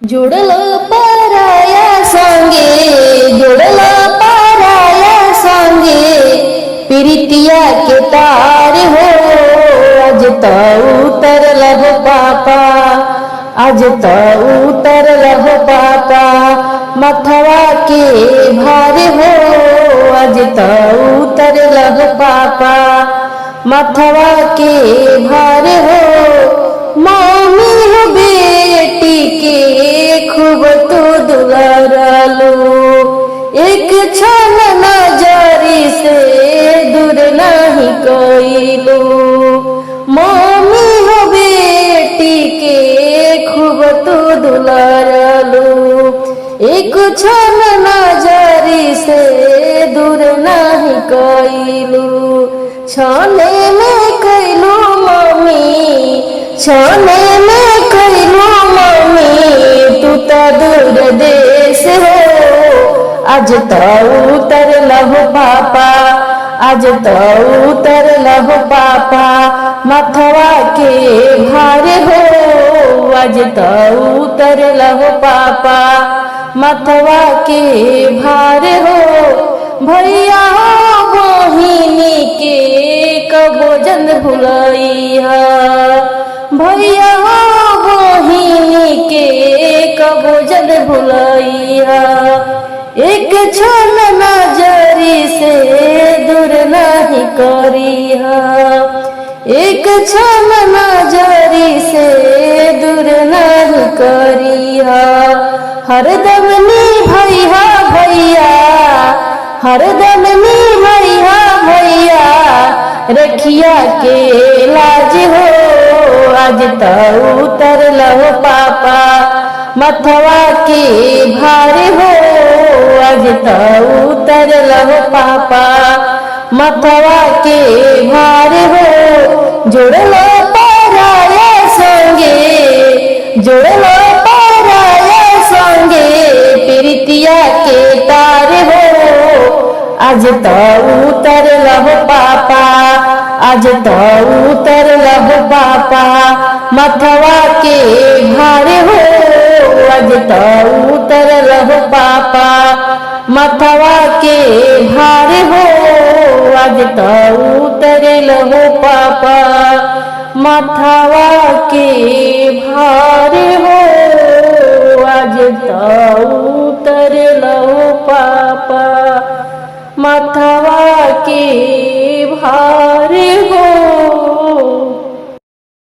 जोड़लं पराया संगे जोड़लं पराया संगे प्रीतिया के तार हो। आज तो उतर लहो पापा आज तो उतर लहो पापा मथवा के भार हो। आज तो उतर लहो पापा मथवा के भार हो। मम्मी हो बेटी के खूब तो दुलारलो एक क्षण नजरी से दूर नहीं कइलो। मम्मी हो बेटी के खूब तो दुलारलो एक क्षण नजरी से दूर नहीं कइलो। छने में कइलो मम्मी छने में कइलो मम्मी तू तो दूर देश हो। आज तो उतर लहो पापा आज तो उतर लहो पापा मथवा के भार हो। आज तो उतर लहो पापा मथवा के भार हो। भैया बहिनी के कबो जन भुलैया भैया बहिनी के कबो जन भुलैया। एक क्षण नजरी से दूर नहीं करिहा एक क्षण नजरी से दूर नहीं करिहा। हरदम निभैया भैया हरदम निभैया भैया रखिया के लाज हो। आज तो उतर लहो पापा मथवा के भार हो। आज तो उतर लहो पापा मथवा के भार हो। जोड़लो पराया संगे जोड़लो पराया संगे प्रीतिया के तार हो। आज तो उतर लहो पापा आज तो उतर लहो पापा मथवा के भार हो। आज तो उतर लहो पापा मथवा के भार हो। आज तो उतर लहो पापा मथवा के भार हो। आज तो उतर लहो पापा मथवा के भार